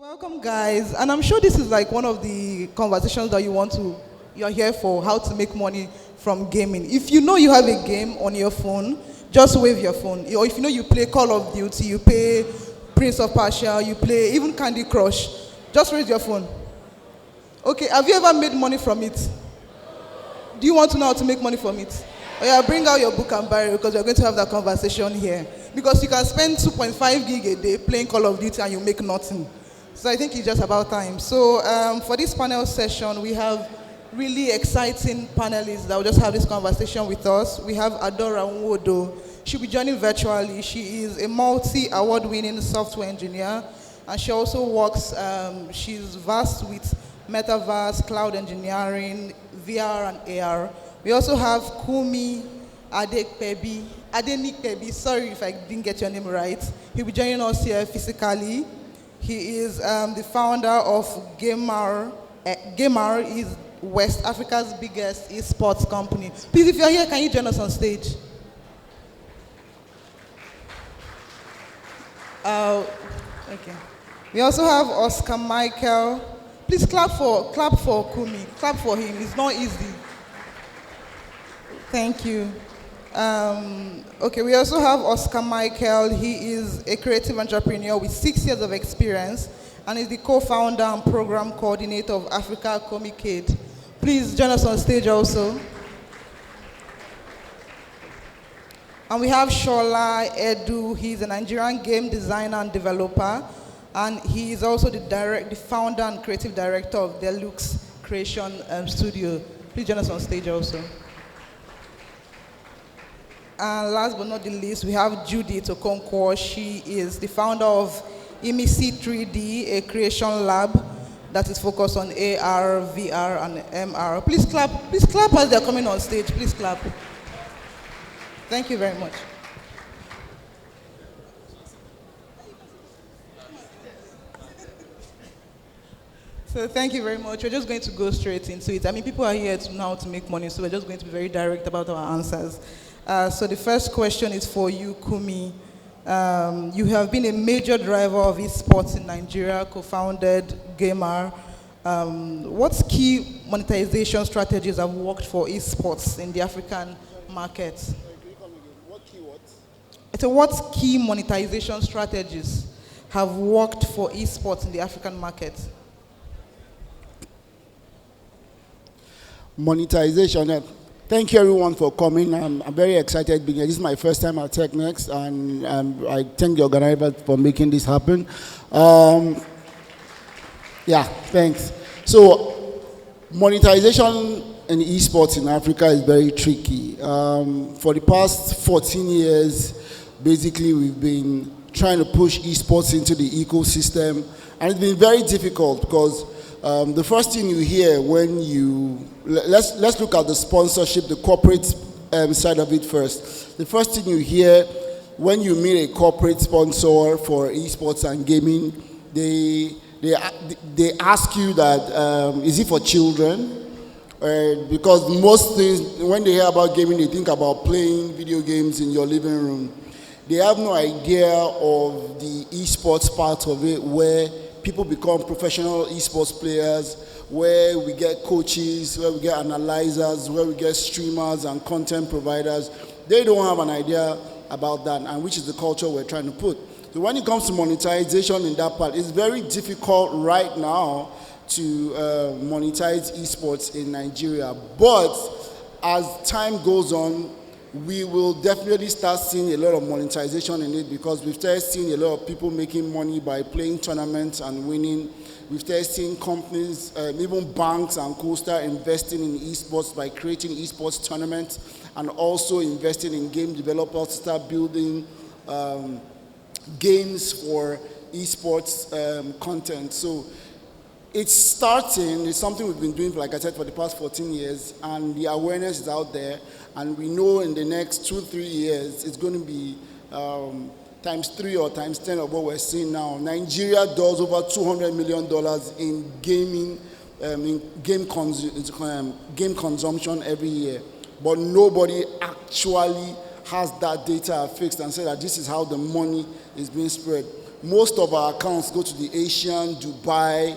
Welcome, guys, and I'm sure this is like one of the conversations that you're here for, how to make money from gaming. If you know you have a game on your phone, just wave your phone. Or if you know you play Call of Duty, you play Prince of Persia, you play even Candy Crush, just raise your phone. Okay, have you ever made money from it? Do you want to know how to make money from it? Oh yeah, bring out your book and barrel because we're going to have that conversation here. Because you can spend 2.5 gig a day playing Call of Duty and you make nothing. So I think it's just about time. So for this panel session, we have really exciting panelists that will just have this conversation with us. We have Adora Nwodo. She'll be joining virtually. She is a multi-award-winning software engineer, and she also works, she's vast with metaverse, cloud engineering, VR and AR. We also have Kunmi Adepenigba, sorry if I didn't get your name right. He'll be joining us here physically. He is the founder of Gamr. Gamr is West Africa's biggest esports company. Please, if you're here, can you join us on stage? Okay. We also have Oscar Michael. Please clap for Kunmi. Clap for him. It's not easy. Thank you. Okay, we also have Oscar Michael. He is a creative entrepreneur with 6 years of experience and is the co-founder and program coordinator of Africa Comicade. Please join us on stage also. And we have Shola Edu. He's a Nigerian game designer and developer, and he is also the founder and creative director of Deluxe Creation Studios. Please join us on stage also. And last but not the least, we have Judith Okwonkwo. She is the founder of Imisi 3D, a creation lab that is focused on AR, VR, and MR. Please clap as they're coming on stage. Please clap. Thank you very much. So thank you very much. We're just going to go straight into it. I mean, people are here to know how to make money, so we're just going to be very direct about our answers. So the first question is for you, Kunmi. You have been a major driver of esports in Nigeria, co-founded Gamr. What key monetization strategies have worked for esports in the African market? What key monetization strategies have worked for esports in the African market? Monetization. Thank you everyone for coming. I'm very excited being here. This is my first time at TechNext, and I thank the organizer for making this happen. Yeah, thanks. So, monetization in esports in Africa is very tricky. For the past 14 years, basically we've been trying to push esports into the ecosystem, and it's been very difficult because the first thing you hear when let's look at the sponsorship, the corporate side of it first. The first thing you hear when you meet a corporate sponsor for esports and gaming, they ask you that is it for children? Because most things, when they hear about gaming, they think about playing video games in your living room. They have no idea of the esports part of it, where people become professional esports players, where we get coaches, where we get analyzers, where we get streamers and content providers. They don't have an idea about that, and which is the culture we're trying to put. So when it comes to monetization in that part, it's very difficult right now to monetize esports in Nigeria. But as time goes on, we will definitely start seeing a lot of monetization in it, because we've started seeing a lot of people making money by playing tournaments and winning. We've started seeing companies, even banks and co start investing in esports by creating esports tournaments, and also investing in game developers to start building games for esports content. So it's starting. It's something we've been doing, like I said, for the past 14 years, and the awareness is out there. And we know in the next 2-3 years, it's going to be times 3 or times 10 of what we're seeing now. Nigeria does over $200 million in gaming, game consumption every year. But nobody actually has that data fixed and say that this is how the money is being spread. most of our accounts go to the Asian, Dubai,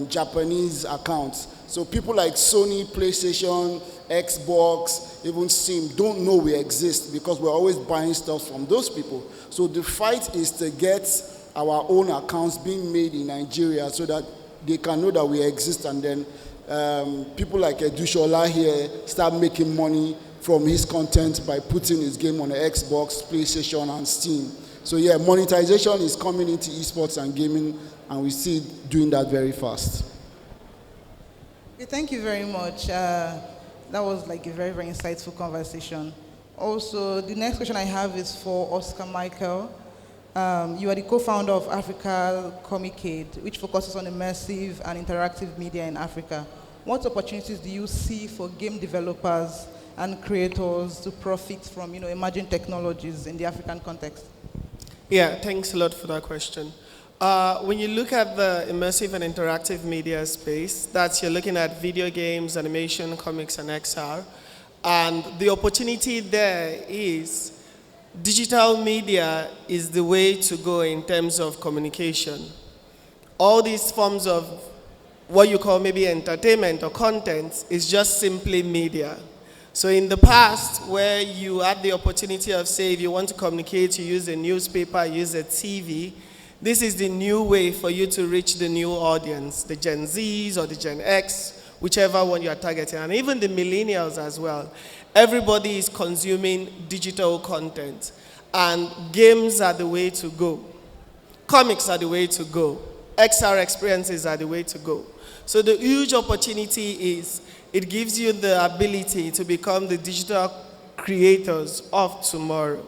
Japanese accounts. So people like Sony, PlayStation, Xbox, even Steam don't know we exist because we're always buying stuff from those people. So the fight is to get our own accounts being made in Nigeria so that they can know that we exist, and then people like Edu Shola here start making money from his content by putting his game on the Xbox, PlayStation, and Steam. So yeah, monetization is coming into esports and gaming, and we see it doing that very fast. Okay, thank you very much. That was like a very, very insightful conversation. Also, the next question I have is for Oscar Michael. You are the co-founder of Africa Comicade, which focuses on immersive and interactive media in Africa. What opportunities do you see for game developers and creators to profit from, emerging technologies in the African context? Yeah, thanks a lot for that question. When you look at the immersive and interactive media space, you're looking at video games, animation, comics, and XR. And the opportunity there is digital media is the way to go in terms of communication. All these forms of what you call maybe entertainment or content is just simply media. So in the past, where you had the opportunity of, say, if you want to communicate, you use a newspaper, you use a TV, this is the new way for you to reach the new audience, the Gen Zs or the Gen X, whichever one you are targeting, and even the millennials as well. Everybody is consuming digital content, and games are the way to go. Comics are the way to go. XR experiences are the way to go. So the huge opportunity is it gives you the ability to become the digital creators of tomorrow.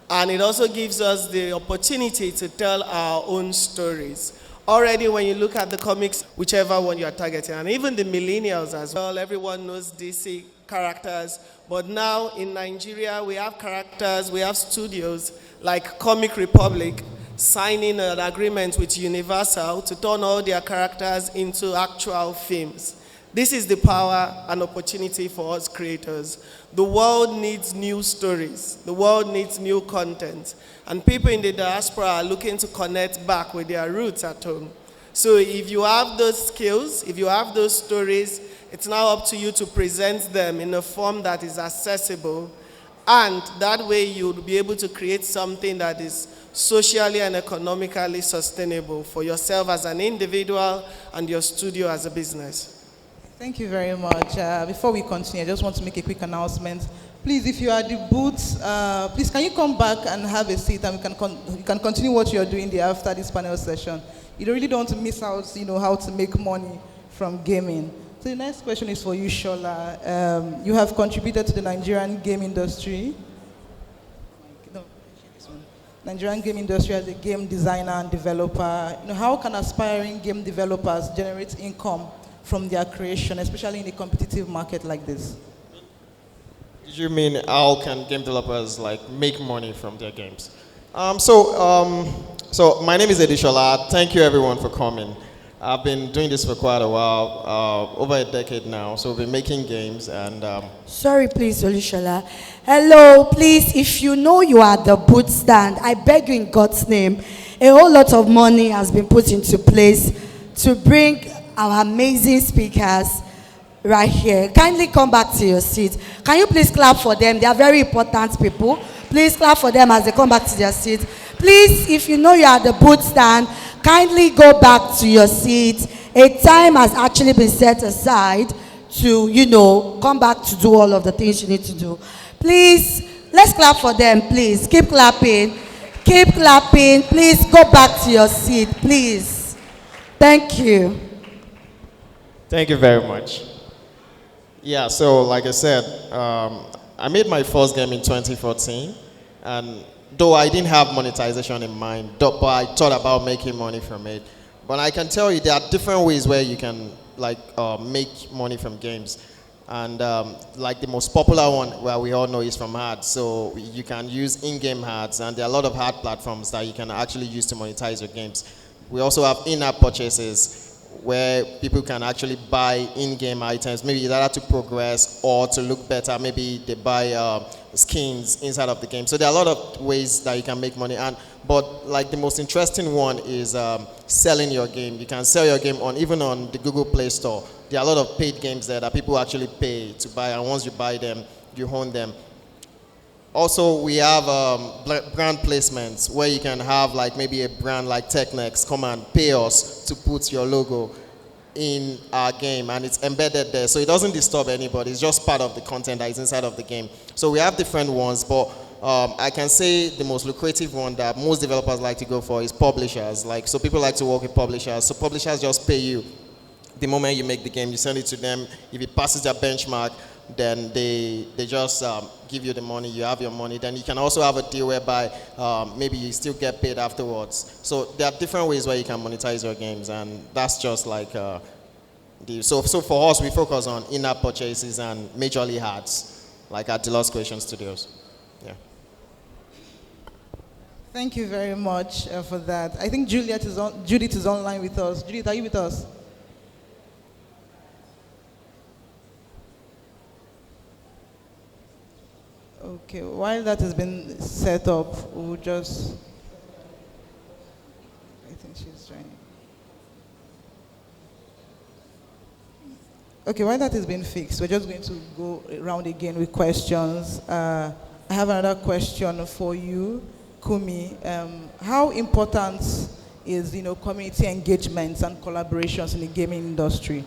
And it also gives us the opportunity to tell our own stories. Already when you look at the comics, whichever one you are targeting, and even the millennials as well, everyone knows DC characters. But now in Nigeria, we have characters, we have studios like Comic Republic signing an agreement with Universal to turn all their characters into actual films. This is the power and opportunity for us creators. The world needs new stories. The world needs new content. And people in the diaspora are looking to connect back with their roots at home. So if you have those skills, if you have those stories, it's now up to you to present them in a form that is accessible. And that way you'll be able to create something that is socially and economically sustainable for yourself as an individual and your studio as a business. Thank you very much. Before we continue, I just want to make a quick announcement. Please, if you are at the booth, please can you come back and have a seat, and you can continue what you're doing there after this panel session. You really don't want to miss out, how to make money from gaming. So the next question is for you, Shola. You have contributed to the Nigerian game industry. Nigerian game industry as a game designer and developer. How can aspiring game developers generate income from their creation, especially in a competitive market like this? Did you mean how can game developers make money from their games? So my name is Shola. Thank you everyone for coming. I've been doing this for quite a while, over a decade now. So we've been making games and. Sorry, please, Shola. Hello, please. If you know you are the booth stand, I beg you in God's name. A whole lot of money has been put into place to bring our amazing speakers right here. Kindly come back to your seat. Can you please clap for them? They are very important people. Please clap for them as they come back to their seat. Please, if you know you are the booth stand, kindly go back to your seat. A time has actually been set aside to, come back to do all of the things you need to do. Please, let's clap for them, please. Keep clapping. Keep clapping. Please go back to your seat, please. Thank you. Thank you very much. Yeah, so like I said, I made my first game in 2014, and though I didn't have monetization in mind, but I thought about making money from it. But I can tell you there are different ways where you can make money from games. And the most popular one where we all know is from ads. So you can use in-game ads, and there are a lot of ad platforms that you can actually use to monetize your games. We also have in-app purchases, where people can actually buy in-game items, maybe either to progress or to look better. Maybe they buy skins inside of the game. So there are a lot of ways that you can make money. But like the most interesting one is selling your game. You can sell your game even on the Google Play Store. There are a lot of paid games there that people actually pay to buy, and once you buy them, you own them. Also, we have brand placements where you can have like maybe a brand like Technex come and pay us to put your logo in our game, and it's embedded there, so it doesn't disturb anybody. It's just part of the content that is inside of the game. So we have different ones, but I can say the most lucrative one that most developers like to go for is publishers. So people like to work with publishers. So publishers just pay you the moment you make the game. You send it to them. If it passes their benchmark, then they just give you the money. You have your money. Then you can also have a deal whereby maybe you still get paid afterwards. So there are different ways where you can monetize your games, and that's just like so for us, we focus on in-app purchases and majorly ads, like at Deluxe Creation Studios. Yeah. Thank you very much for that. I think Judith is online with us. Judith, are you with us? Okay, while that has been set up, we'll just, I think she's trying. Okay, while that has been fixed, we're just going to go around again with questions. I have another question for you, Kunmi. How important is, community engagement and collaborations in the gaming industry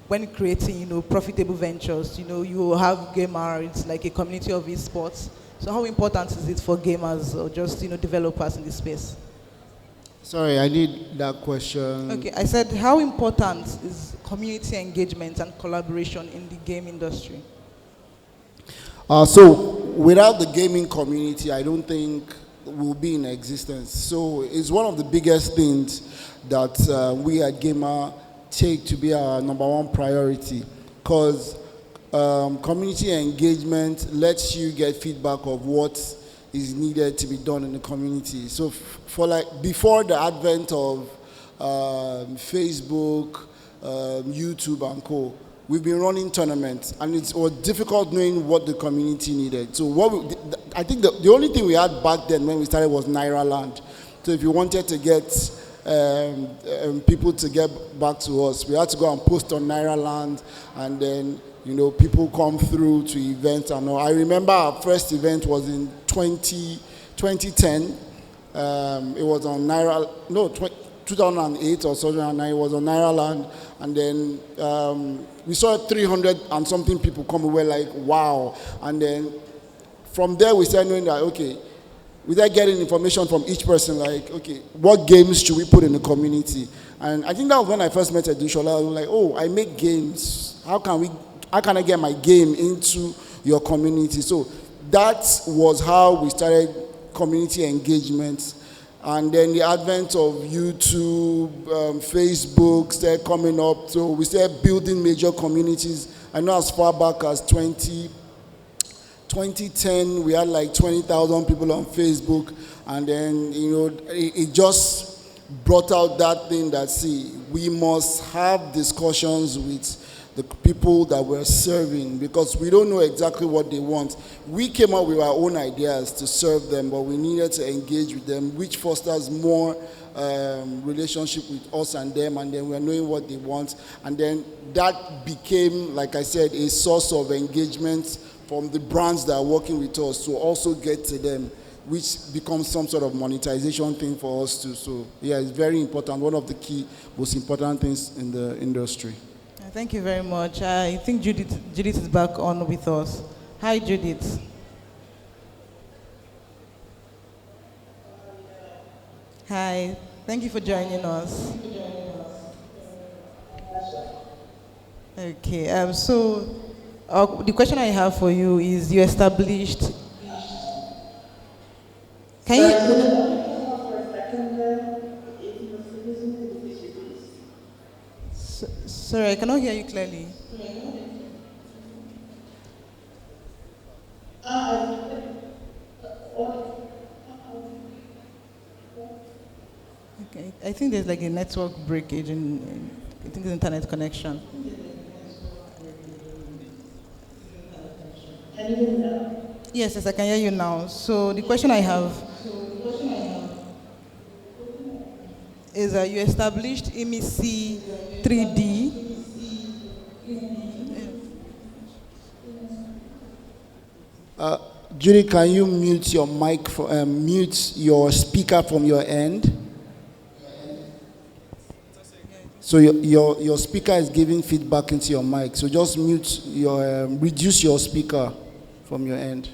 when creating, profitable ventures? You have Gamr, it's like a community of esports. So how important is it for gamers or just, developers in this space? Sorry, I need that question. Okay, I said how important is community engagement and collaboration in the game industry? So without the gaming community, I don't think we'll be in existence. So it's one of the biggest things that we at Gamr take to be our number one priority, because community engagement lets you get feedback of what is needed to be done in the community. So before the advent of Facebook, YouTube and co, we've been running tournaments, and it was difficult knowing what the community needed. So I think the only thing we had back then when we started was Naira Land. So if you wanted to get people to get back to us, we had to go and post on Naira Land, and then people come through to events. And I remember our first event was in 2010. It was on 2008 or 2009. It was on Naira Land, and then we saw 300 and something people come. We were like, wow! And then from there we started knowing that, okay, we started getting information from each person, like, okay, what games should we put in the community? And I think that was when I first met Edu Shola. I was like, oh, I make games. How can I get my game into your community? So that was how we started community engagement. And then the advent of YouTube, Facebook started coming up. So we started building major communities. I know as far back as 2010, we had like 20,000 people on Facebook. And then, it just brought out that thing that, see, we must have discussions with the people that we're serving, because we don't know exactly what they want. We came up with our own ideas to serve them, but we needed to engage with them, which fosters more relationship with us and them, and then we're knowing what they want. And then that became, like I said, a source of engagement from the brands that are working with us to also get to them, which becomes some sort of monetization thing for us too. So yeah, it's very important. One of the key, most important things in the industry. Thank you very much. I think Judith is back on with us. Hi, Judith. Hi. Thank you for joining us. Okay. So the question I have for you is: you established. Can you? Sorry, I cannot hear you clearly. Okay, I think there's like a network breakage in I think it's internet connection. Can you hear me now? Yes, I can hear you now. So the question I have is you established MEC 3D. Judy, can you mute your mute your speaker from your end? So your speaker is giving feedback into your mic. So just mute your reduce your speaker from your end.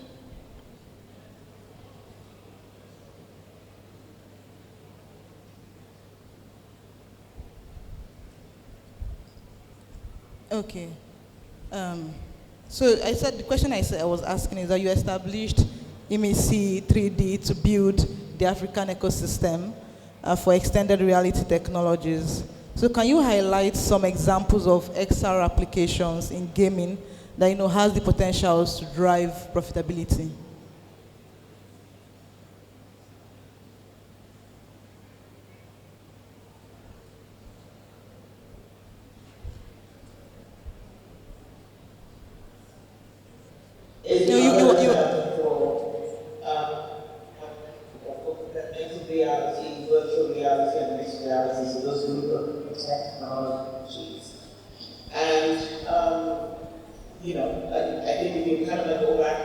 Okay. So the question I was asking is that you established MEC 3D to build the African ecosystem for extended reality technologies. So can you highlight some examples of XR applications in gaming that has the potential to drive profitability? Reality, virtual reality, and mixed reality, so those group of technologies. And, I think if you kind of go back,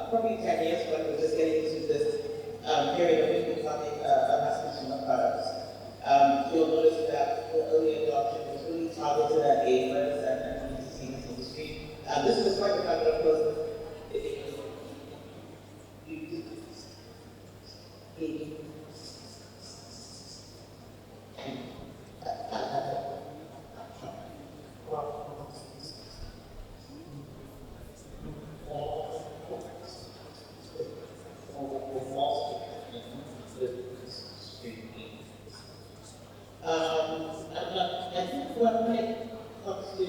probably 10 years when we were just getting into this period of it becoming a mass consumer product, you'll notice that the early adoption was really targeted at gamers and entertainment industry. This is despite the fact that, of course, I think when it comes to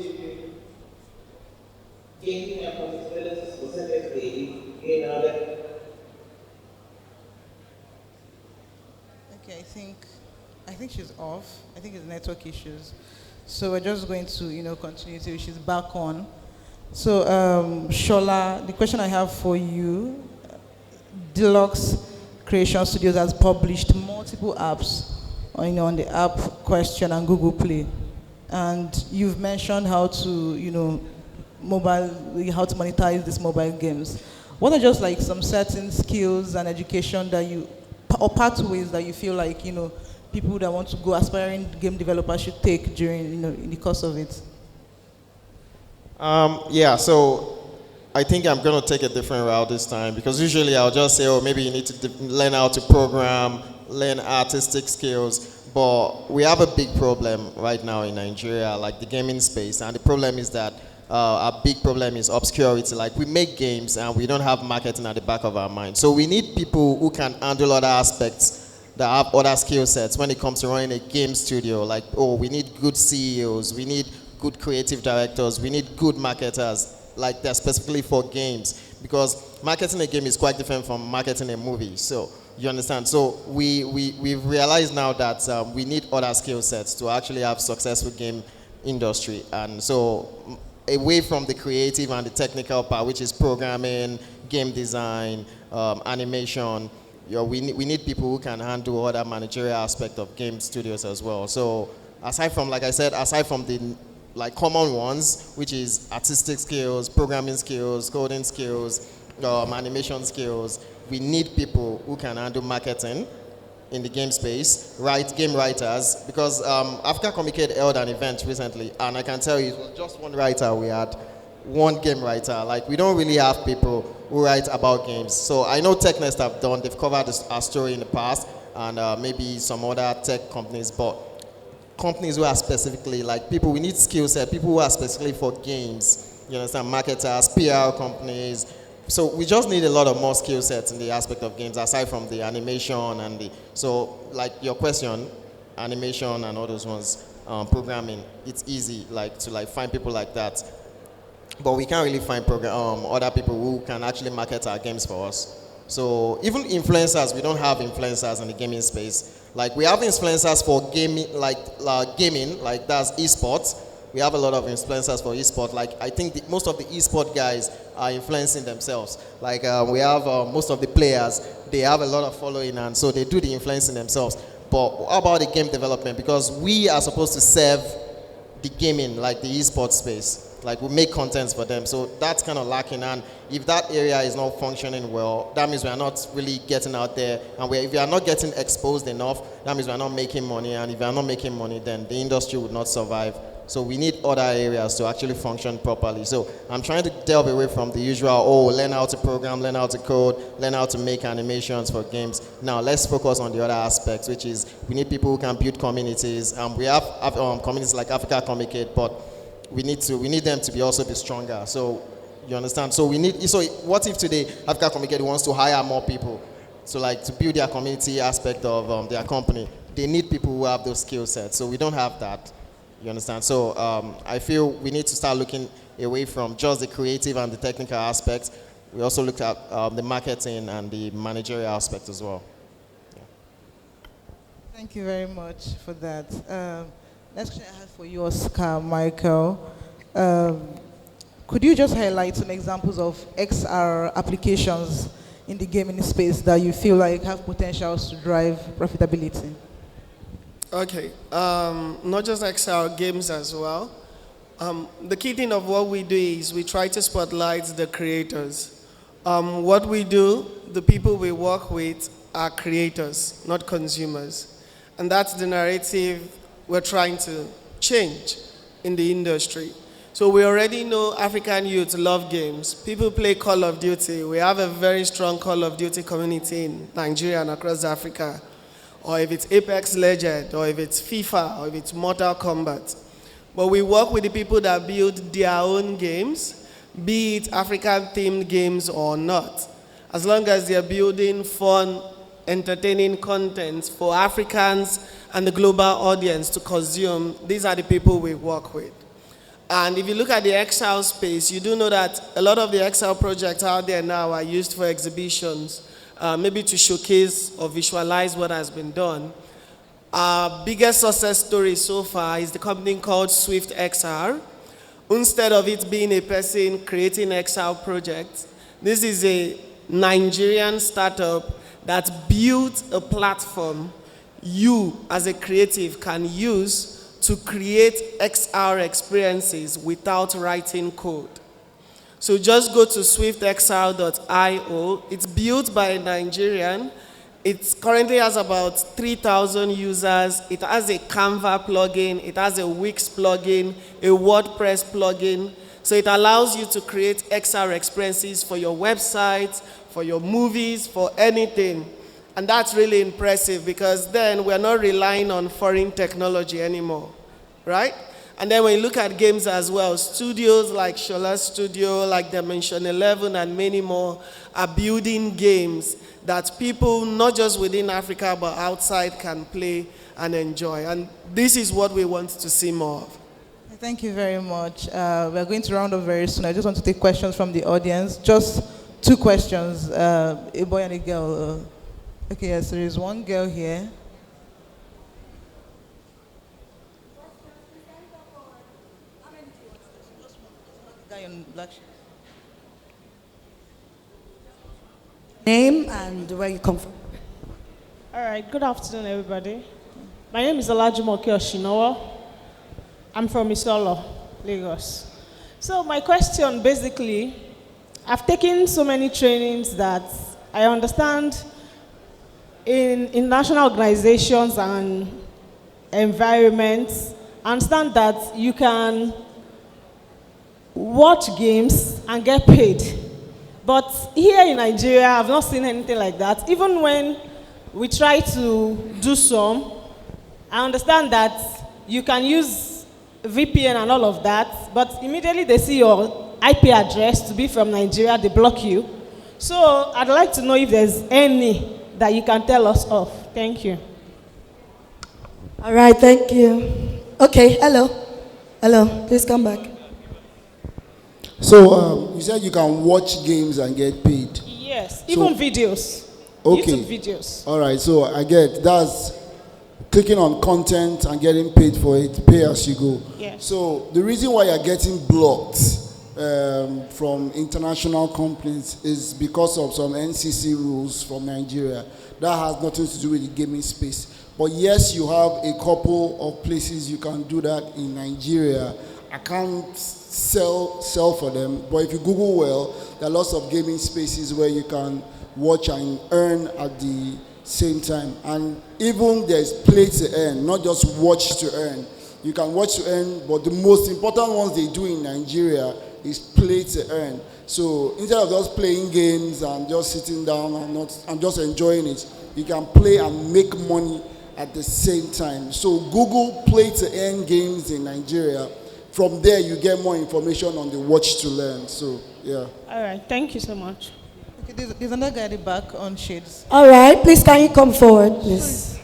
gaming and profitability specifically, that. Okay, I think she's off. I think it's network issues. So we're just going to, continue till she's back on. So, Shola, the question I have for you, Deluxe Creation Studios has published multiple apps, on the app question and Google Play. And you've mentioned how to, how to monetize these mobile games. What are just like some certain skills and education that or pathways that you feel like, people that want to go, aspiring game developers should take during, in the course of it? So I think I'm going to take a different route this time, because usually I'll just say, oh, maybe you need to learn how to program, learn artistic skills. But we have a big problem right now in Nigeria, like the gaming space. And the problem is that our big problem is obscurity. Like, we make games and we don't have marketing at the back of our mind. So we need people who can handle other aspects, that have other skill sets when it comes to running a game studio. Like, we need good CEOs, we need good creative directors, we need good marketers, like they're specifically for games. Because marketing a game is quite different from marketing a movie. So, you understand? So we've realized now that we need other skill sets to actually have successful game industry. And so, away from the creative and the technical part, which is programming, game design, animation, we need people who can handle other managerial aspect of game studios as well. So aside from, like I said, aside from the common ones, which is artistic skills, programming skills, coding skills, animation skills, we need people who can handle marketing in the game space, game writers, because Africa Communicate held an event recently, and I can tell you, it was just one writer. We had one game writer. Like, we don't really have people who write about games. So I know TechNest have done, they've covered our story in the past, and maybe some other tech companies, but companies who are specifically, people, we need skill set, people who are specifically for games, you understand, marketers, PR companies. So we just need a lot of more skill sets in the aspect of games, aside from the animation and your question, animation and all those ones, programming, it's easy, to find people like that. But we can't really find other people who can actually market our games for us. So even influencers, we don't have influencers in the gaming space. Like we have influencers for gaming, like that's esports. We have a lot of influencers for esports. Like I think most of the esport guys are influencing themselves. Like we have most of the players, they have a lot of following, and so they do the influencing themselves. But how about the game development? Because we are supposed to serve the gaming, like the esports space. Like we make contents for them. So that's kind of lacking. And if that area is not functioning well, that means we are not really getting out there. And if we are not getting exposed enough, that means we are not making money. And if we are not making money, then the industry would not survive. So we need other areas to actually function properly. So I'm trying to delve away from the usual, learn how to program, learn how to code, learn how to make animations for games. Now let's focus on the other aspects, which is we need people who can build communities. We have communities like Africa Communicate, but we need them to be also be stronger. So you understand? So what if today Africa Communicate wants to hire more people? So like to build their community aspect of their company, they need people who have those skill sets. So we don't have that. You understand? So I feel we need to start looking away from just the creative and the technical aspects. We also look at the marketing and the managerial aspect as well. Yeah. Thank you very much for that. Next question I have for you, Oscar Michael. Could you just highlight some examples of XR applications in the gaming space that you feel like have potentials to drive profitability? Okay, not just XR, games as well. The key thing of what we do is we try to spotlight the creators. What we do, the people we work with are creators, not consumers. And that's the narrative we're trying to change in the industry. So we already know African youth love games. People play Call of Duty. We have a very strong Call of Duty community in Nigeria and across Africa. Or if it's Apex Legend, or if it's FIFA, or if it's Mortal Kombat. But we work with the people that build their own games, be it African-themed games or not. As long as they're building fun, entertaining content for Africans and the global audience to consume, these are the people we work with. And if you look at the XR space, you do know that a lot of the XR projects out there now are used for exhibitions, maybe to showcase or visualize what has been done. Our biggest success story so far is the company called Swift XR. Instead of it being a person creating XR projects, this is a Nigerian startup that built a platform you as a creative can use to create XR experiences without writing code. So just go to swiftxr.io. It's built by a Nigerian. It currently has about 3,000 users. It has a Canva plugin. It has a Wix plugin, a WordPress plugin. So it allows you to create XR experiences for your websites, for your movies, for anything. And that's really impressive because then we're not relying on foreign technology anymore, right? And then when you look at games as well, studios like Shola Studio, like Dimension 11 and many more are building games that people, not just within Africa, but outside can play and enjoy. And this is what we want to see more of. Thank you very much. We're going to round up very soon. I just want to take questions from the audience. Just 2 questions, a boy and a girl. Okay, yes, there is one girl here. Name and where you come from. All right, good afternoon, everybody. My name is Olajumoke Oshinowo. I'm from Isolo, Lagos. So my question, basically, I've taken so many trainings that I understand in international organizations and environments, I understand that you can watch games and get paid. But here in Nigeria, I've not seen anything like that. Even when we try to do some, I understand that you can use VPN and all of that, but immediately they see your IP address to be from Nigeria, they block you. So I'd like to know if there's any that you can tell us of. Thank you. All right, thank you. Okay, hello. Hello, please come back. So you said you can watch games and get paid. Yes, even videos. Okay. YouTube videos. All right, so I get that's clicking on content and getting paid for it, pay as you go. Yes. So the reason why you're getting blocked from international companies is because of some NCC rules from Nigeria. That has nothing to do with the gaming space. But yes, you have a couple of places you can do that in Nigeria. I can't sell for them, but if you Google well, there are lots of gaming spaces where you can watch and earn at the same time. And even there's play to earn, not just watch to earn. You can watch to earn, but the most important ones they do in Nigeria is play to earn. So instead of just playing games and just sitting down and just enjoying it, you can play and make money at the same time. So Google play to earn games in Nigeria. From there, you get more information on the watch to learn. So, yeah. All right, thank you so much. Okay, there's another guy at the back on shades. All right, please can you come forward, please?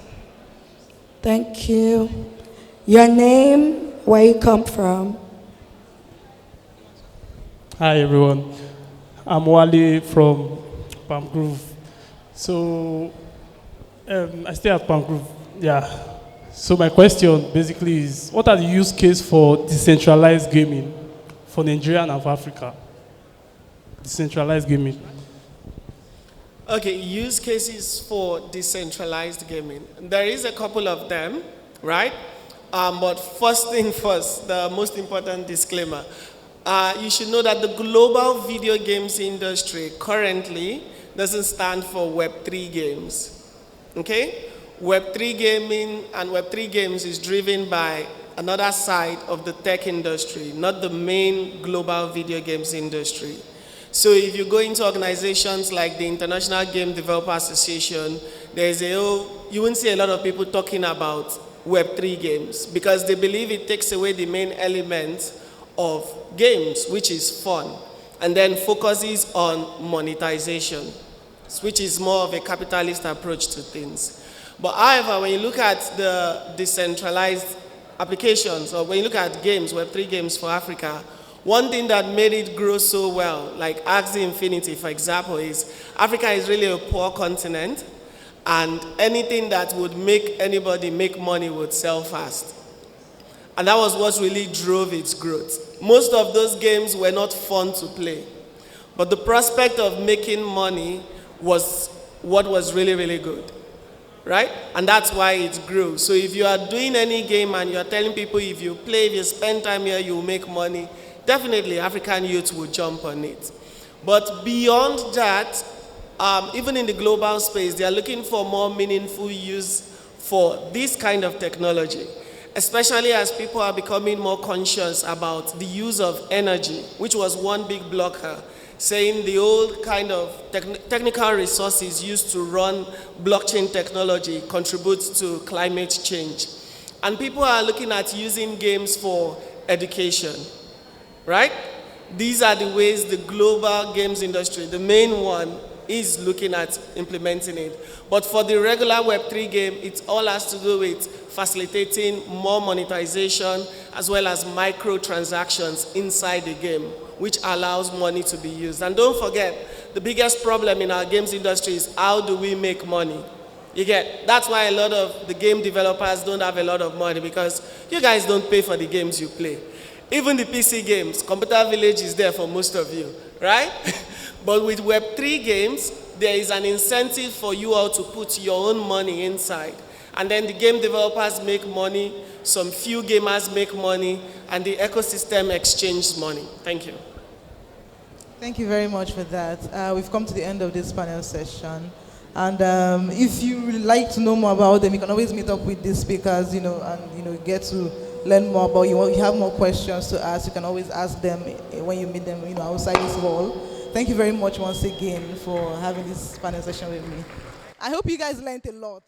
Thank you. Your name, where you come from? Hi everyone, I'm Wale from Palm Grove. So I stay at Palm Grove, yeah. So my question basically is, what are the use case for decentralized gaming for Nigeria and for Africa? Decentralized gaming. Okay, use cases for decentralized gaming. There is a couple of them, right? But first thing first, the most important disclaimer. You should know that the global video games industry currently doesn't stand for Web3 games, okay? Web3 gaming and Web3 games is driven by another side of the tech industry, not the main global video games industry. So if you go into organizations like the International Game Developer Association, you won't see a lot of people talking about Web3 games because they believe it takes away the main element of games, which is fun, and then focuses on monetization, which is more of a capitalist approach to things. But however, when you look at the decentralized applications, or when you look at games, Web3 games for Africa, one thing that made it grow so well, like Axie Infinity, for example, is Africa is really a poor continent, and anything that would make anybody make money would sell fast. And that was what really drove its growth. Most of those games were not fun to play, but the prospect of making money was what was really, really good, right? And that's why it grew. So if you are doing any game and you're telling people if you play, if you spend time here, you'll make money, definitely African youth will jump on it. But beyond that, even in the global space, they are looking for more meaningful use for this kind of technology, especially as people are becoming more conscious about the use of energy, which was one big blocker, saying the old kind of technical resources used to run blockchain technology contributes to climate change. And people are looking at using games for education, right? These are the ways the global games industry, the main one, is looking at implementing it. But for the regular Web3 game, it all has to do with facilitating more monetization as well as microtransactions inside the game, which allows money to be used. And don't forget, the biggest problem in our games industry is how do we make money? That's why a lot of the game developers don't have a lot of money, because you guys don't pay for the games you play. Even the PC games, Computer Village is there for most of you, right? But with Web3 games, there is an incentive for you all to put your own money inside. And then the game developers make money, some few gamers make money, and the ecosystem exchanges money. Thank you. Thank you very much for that. We've come to the end of this panel session. And if you would like to know more about them, you can always meet up with these speakers, and get to learn more about you. You have more questions to ask, you can always ask them when you meet them, outside this hall. Thank you very much once again for having this panel session with me. I hope you guys learned a lot.